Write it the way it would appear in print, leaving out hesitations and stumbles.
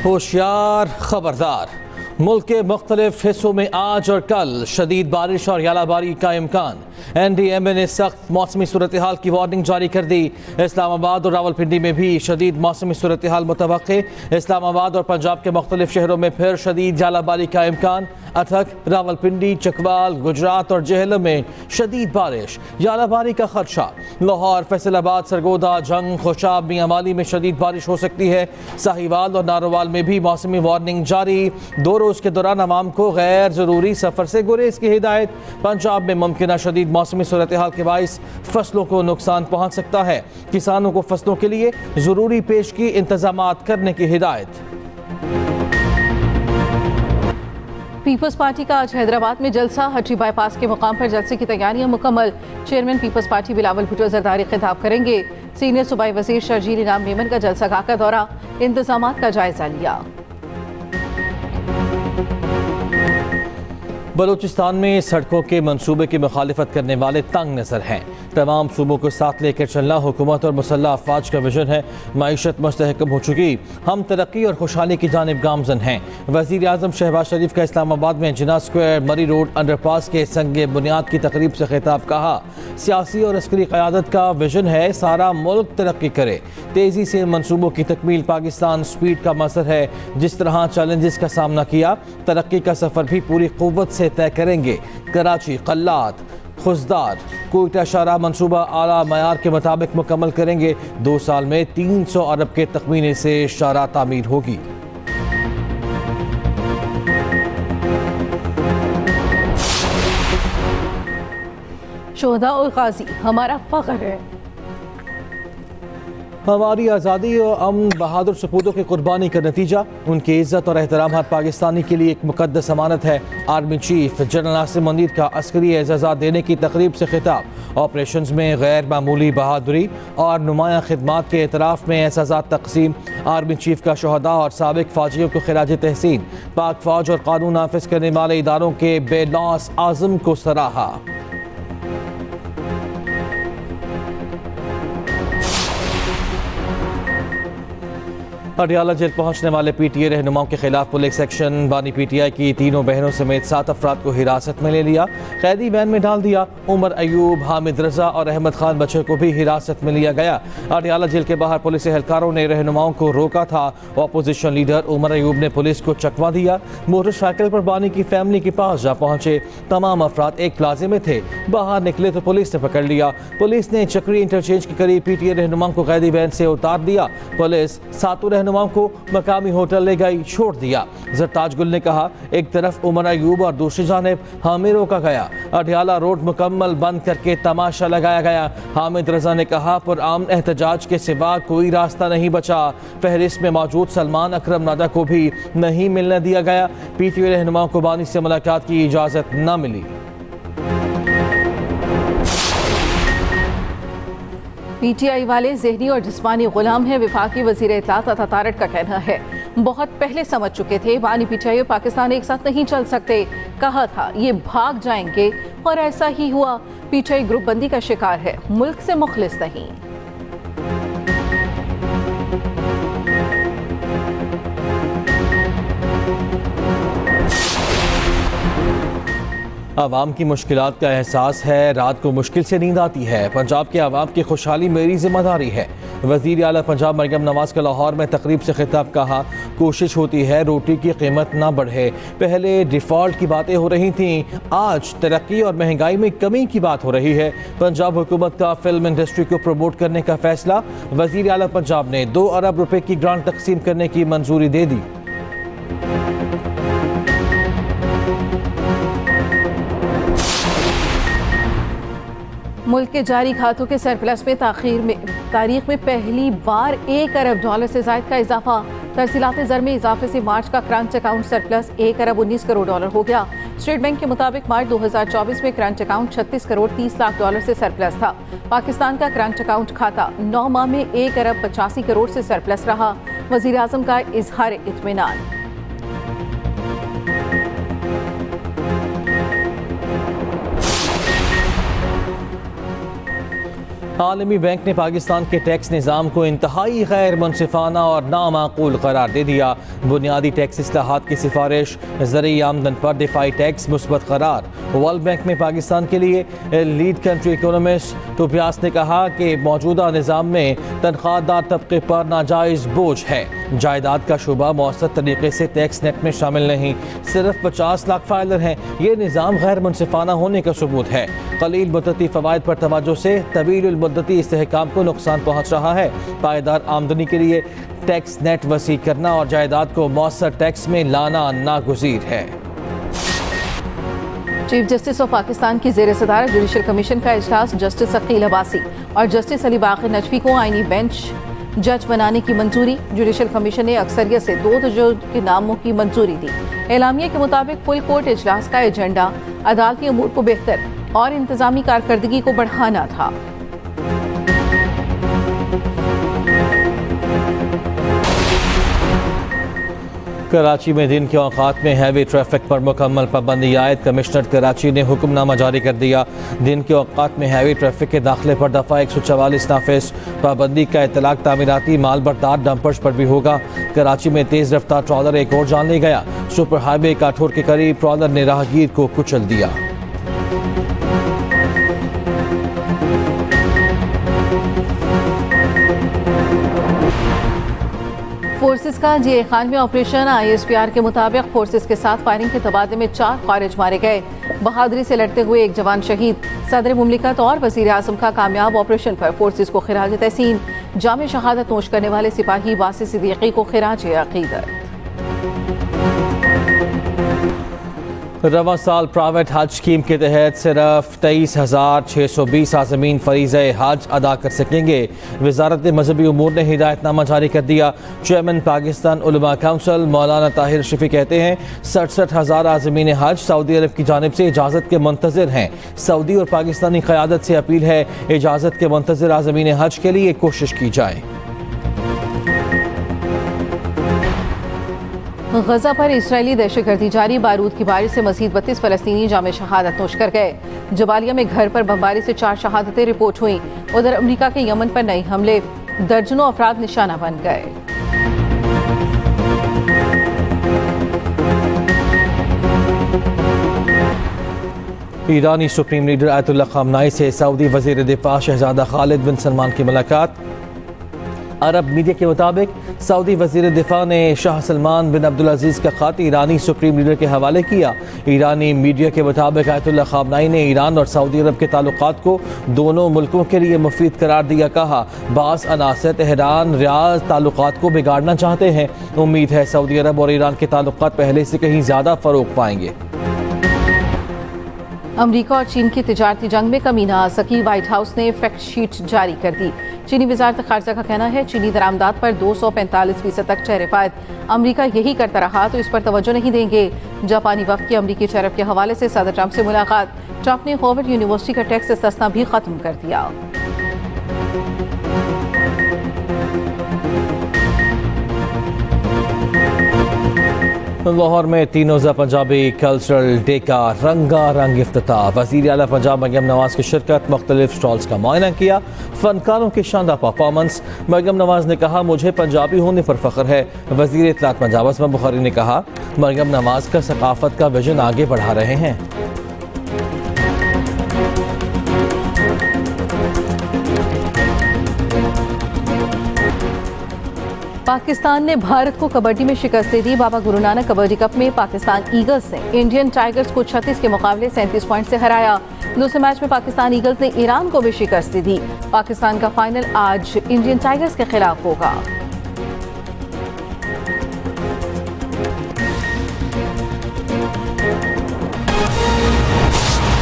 होशियार खबरदार, मुल्क के मुख्तलिफ हिस्सों में आज और कल शदीद बारिश और यालाबारी का इम्कान। NDMA ने सख्त मौसमी सूरत हाल की वार्निंग जारी कर दी। इस्लामाबाद और रावलपिंडी में भी शदीद मौसमी सूरत हाल मुतवक्के। इस्लामाबाद और पंजाब के मुख्तलिफ शहरों में फिर शदीद यालाबारी का इम्कान। अथक, रावलपिंडी, चकवाल, गुजरात और जेहलम में शदीद बारिश, यालाबारी का खदशा। लाहौर, फैसलाबाद, सरगोदा, जंग, खुशाब, मियांवाली में शदीद बारिश हो सकती है। साहिवाल और नारोवाल में भी मौसमी वार्निंग जारी। 2 रोज़ के दौरान आवाम को गैर ज़रूरी सफ़र से गुरेज की हिदायत। पंजाब में मुमकिन शदीद मौसमी सूरत हाल के बाइस फसलों को नुकसान पहुँच सकता है। किसानों को फसलों के लिए ज़रूरी पेशगी इंतजामात करने की हिदायत। पीपल्स पार्टी का आज हैदराबाद में जलसा। हटरी बाईपास के मुकाम पर जलसे की तैयारियां मुकम्मल। Chairman Peoples Party Bilawal Bhutto Zardari खिताब करेंगे। सीनियर सूबाई वजीर शर्जील इनाम मेमन का जलसा गाह का दौरा, इंतजामात का जायजा लिया। बलूचिस्तान में सड़कों के मंसूबे की मुखालिफत करने वाले तंग नज़र हैं। तमाम सूबों को साथ लेकर चलना हुकूमत और मुसल्लह अफवाज का विजन है। माईशत मुस्तहकम हो चुकी, हम तरक्की और खुशहाली की जानिब गामजन हैं। वज़ीर आज़म शहबाज शरीफ का इस्लामाबाद में जिना स्क्वायर मरी रोड अंडरपास के संगे बुनियाद की तकरीब से खिताब। कहा, सियासी और अस्करी क़यादत का विजन है सारा मुल्क तरक्की करे। तेज़ी से मंसूबों की तकमील पाकिस्तान स्पीड का मसर है। जिस तरह चैलेंजेस का सामना किया, तरक्की का सफ़र भी पूरी क़ुव्वत से तय करेंगे। कराची, कल्लात, खुजदार, कोयटा शाहराह मंसूबा आला मयार के मुताबिक मुकम्मल करेंगे। 2 साल में 300 अरब के तखमीने से शाहराह तामीर होगी। शोहदा और गाजी हमारा फख्र है। हमारी आज़ादी और अमन बहादुर सपूतों की कुर्बानी का नतीजा। उनकी इज़्ज़त और एहतराम हर पाकिस्तानी के लिए एक मुक़द्दस अमानत है। आर्मी चीफ जनरल नासिर मंदीर का अस्करी एजाज़ात देने की तकरीब से खिताब। ऑपरेशंस में गैर मामूली बहादुरी और नुमाया खिदमात के एतराफ़ में एजाज़ात तकसीम। आर्मी चीफ का शहदा और साबिक फ़ौजियों को खिराज तहसीन। पाक फ़ौज और कानून नाफिज करने वाले इदारों के बेलौस आज़म को सराहा। पटियाला जेल पहुंचने वाले PTA रहनुमाओं के खिलाफ पुलिस एक्शन। बानी PTI की 3 बहनों समेत 7 अफराद को हिरासत में ले लिया, कैदी वैन में डाल दिया। उमर अयूब, हामिद रजा और अहमद खान बच्चे को भी हिरासत में लिया गया। पटियाला जेल के बाहर पुलिस एहलकारों ने रहनुमाओं को रोका था। अपोजिशन लीडर उमर अयूब ने पुलिस को चकमा दिया। मोटरसाइकिल पर बानी की फैमिली के पास जा पहुंचे। तमाम अफराद एक प्लाजे में थे, बाहर निकले तो पुलिस ने पकड़ लिया। पुलिस ने चक्री इंटरचेंज के करीब PTA रहनुमाओं को कैदी वैन से उतार दिया। पुलिस 7 रहनुमाओं को मकामी होटल ले गई, छोड़ दिया। जरताज गुल ने कहा, एक तरफ उमर अयूब और दूसरी जानिब हामिद रोका गया। अटियाला रोड मुकम्मल बंद करके तमाशा लगाया गया। हामिद रजा ने कहा, पुरअमन एहतजाज के सिवा कोई रास्ता नहीं बचा। फहरिस्त में मौजूद सलमान अकरम नादा को भी नहीं मिलने दिया गया। PTA रहनुमाओं को बानी से मुलाकात की इजाजत न मिली। PTI वाले जहनी और जिस्मानी गुलाम हैं। वफाकी वज़ीर इत्तलात अता तारड़ का कहना है, बहुत पहले समझ चुके थे बानी PTI और पाकिस्तान एक साथ नहीं चल सकते। कहा था ये भाग जाएंगे और ऐसा ही हुआ। PTI ग्रुप बंदी का शिकार है, मुल्क से मुखलिस नहीं। आवाम की मुश्किलात का एहसास है, रात को मुश्किल से नींद आती है। पंजाब के आवाम की खुशहाली मेरी जिम्मेदारी है। वज़ीर आला पंजाब मरियम नवाज का लाहौर में तकरीब से खिताब। कहा, कोशिश होती है रोटी की कीमत ना बढ़े। पहले डिफ़ॉल्ट की बातें हो रही थीं, आज तरक्की और महंगाई में कमी की बात हो रही है। पंजाब हुकूमत का फिल्म इंडस्ट्री को प्रमोट करने का फैसला। वज़ीर आला पंजाब ने 2 अरब रुपए की ग्रांट तकसीम करने की मंजूरी दे दी। मुल्क के जारी खातों के सरप्लस में तारीख में पहली बार $1 अरब से ज़ायद का इजाफा। तरसीलात ज़र में इजाफे से मार्च का करंट अकाउंट सरप्लस $1 अरब 19 करोड़ हो गया। स्टेट बैंक के मुताबिक मार्च 2024 में करंट अकाउंट $36 करोड़ 30 लाख से सरप्लस था। पाकिस्तान का करंट अकाउंट खाता 9 माह में $1 अरब 85 करोड़ से सरप्लस रहा। वज़ीर आज़म का इजहार इत्मीनान। आलमी बैंक ने पाकिस्तान के टैक्स निज़ाम को इंतहाई गैर मुनसिफाना और नामाकूल करार दे दिया। बुनियादी टैक्स इस्लाहात की सिफारिश, ज़रिए आमदन पर दिफाई टैक्स मुस्बत करार। वर्ल्ड बैंक में पाकिस्तान के लिए लीड कंट्री इकोनॉमिस्ट टोबियास ने कहा कि मौजूदा निज़ाम में तनख्वाहदार तबके पर नाजायज़ बोझ है। जायदाद का शुबा मौसर तरीके से टैक्स नेट में शामिल नहीं, सिर्फ 50 लाख फाइलर हैं। ये निज़ाम गैर मुनसिफाना होने का सबूत है। कलील मुद्दती फ़वाइद पर तवज्जो से तवील मुद्दती इस्तेहकाम को नुकसान पहुँच रहा है। पायदार आमदनी के लिए टैक्स नेट वसी करना और जायदाद को मौसर टैक्स में लाना नागुज़ीर है। चीफ जस्टिस ऑफ पाकिस्तान की ज़ेर सदारत जुडिशल कमीशन का इजलास जस्टिस अकील अब्बासी और जस्टिस अली बाक़िर नजफी को आईनी बेंच जज बनाने की मंजूरी। जुडिशल कमीशन ने अक्सरियत से 2 जज के नामों की मंजूरी दी। एलामिया के मुताबिक फुल कोर्ट इजलास का एजेंडा अदालती अमूर को बेहतर और इंतजामी कारकर्दगी को बढ़ाना था। कराची में दिन के औकात में हैवी ट्रैफिक पर मुकम्मल पाबंदी आयद। कमिश्नर कराची ने हुक्मनामा जारी कर दिया। दिन के औकात में हैवी ट्रैफिक के दाखिले पर दफ़ा 144 नाफिज। पाबंदी का इतलाक तामीराती माल बरदार डंपर्स पर भी होगा। कराची में तेज़ रफ्तार ट्रॉलर एक और जान ले गया। सुपर हाईवे काठोर के करीब ट्रॉलर ने राहगीर को कुचल दिया। फोर्सेस का जे खान में ऑपरेशन। ISPR के मुताबिक फोर्सेस के साथ फायरिंग के तबादले में 4 खारिज मारे गए। बहादुरी से लड़ते हुए एक जवान शहीद। सदर मुमलिकत और वज़ीर आज़म का कामयाब ऑपरेशन पर फोर्सेस को खिराज तहसीन। जामे शहादत नोश करने वाले सिपाही वासी सिद्दीकी को खिराज अक़ीदत। रवां साल प्राइवेट हज स्कीम के तहत सिर्फ 23,620 आज़मीन फ़रीज़े हज अदा कर सकेंगे। वज़ारत मजहबी उमूर ने हिदायतनामा जारी कर दिया। चेयरमैन पाकिस्तान उलमा काउंसिल मौलाना ताहिर शफी कहते हैं 67,000 आज़मीन हज सऊदी अरब की जानिब से इजाज़त के मुंतज़िर हैं। सऊदी और पाकिस्तानी क़यादत से अपील है इजाज़त के मुंतज़िर आज़मीन हज के लिए कोशिश की जाए। गजा पर इजरायली दहशतगर्दी जारी। बारूद की बारिश से मजीद 32 फ़लस्तीनी जामे शहादत नोश कर गए। जबालिया में घर पर बमबारी से 4 शहादतें रिपोर्ट हुई। उधर अमरीका के यमन पर नए हमले, दर्जनों अफराद निशाना बन गए। ईरानी सुप्रीम लीडर आयतुल्लाह ख़ामनाई से सऊदी वज़ीर दिफा शहजादा खालिद बिन सलमान की मुलाकात। अरब मीडिया के मुताबिक सऊदी वज़ीर दिफा ने शाह सलमान बिन अब्दुल अजीज़ का ख़त ईरानी सुप्रीम लीडर के हवाले किया। ईरानी मीडिया के मुताबिक आयतुल्लाह ख़ामनाई ने ईरान और सऊदी अरब के ताल्लुकात को दोनों मुल्कों के लिए मुफीद करार दिया। कहा बाज़ अनासर तेहरान रियाद ताल्लुकात को बिगाड़ना चाहते हैं। उम्मीद है सऊदी अरब और ईरान के ताल्लुकात पहले से कहीं ज़्यादा फ़रोग पाएंगे। अमरीका और चीन की तिजारती जंग में कमी न आ सकी। व्हाइट हाउस ने फैक्ट शीट जारी कर दी। चीनी वजारत खारजा का कहना है चीनी दरामदात पर 245% तक चेहरेफायद। अमरीका यही करता रहा तो इस पर तवज्जो नहीं देंगे। जापानी वक्त की अमरीकी टैरिफ के हवाले से सदर ट्रंप से मुलाकात। ट्रंप ने हार्वर्ड यूनिवर्सिटी का टैक्स इस्तिस्ना भी खत्म कर दिया। लाहौर में 3 रोज़ा पंजाबी कल्चरल डे का रंगारंग इफ्तिताह। वज़ीर आला पंजाब मरियम नवाज की शिरकत, मुख्तलिफ स्टॉल्स का मुआयना किया। फनकारों की शानदार परफॉर्मेंस। मरियम नवाज ने कहा मुझे पंजाबी होने पर फ़ख्र है। वज़ीर इत्तलात पंजाब असमा बुखारी ने कहा मरियम नवाज का सकाफत का विजन आगे बढ़ा रहे हैं। पाकिस्तान ने भारत को कबड्डी में शिकस्त दे दी। बाबा गुरु नानक कबड्डी कप में पाकिस्तान ईगल्स ने इंडियन टाइगर्स को 36 के मुकाबले 37 पॉइंट से हराया। दूसरे मैच में पाकिस्तान ईगल्स ने ईरान को भी शिकस्त दी। पाकिस्तान का फाइनल आज इंडियन टाइगर्स के खिलाफ होगा।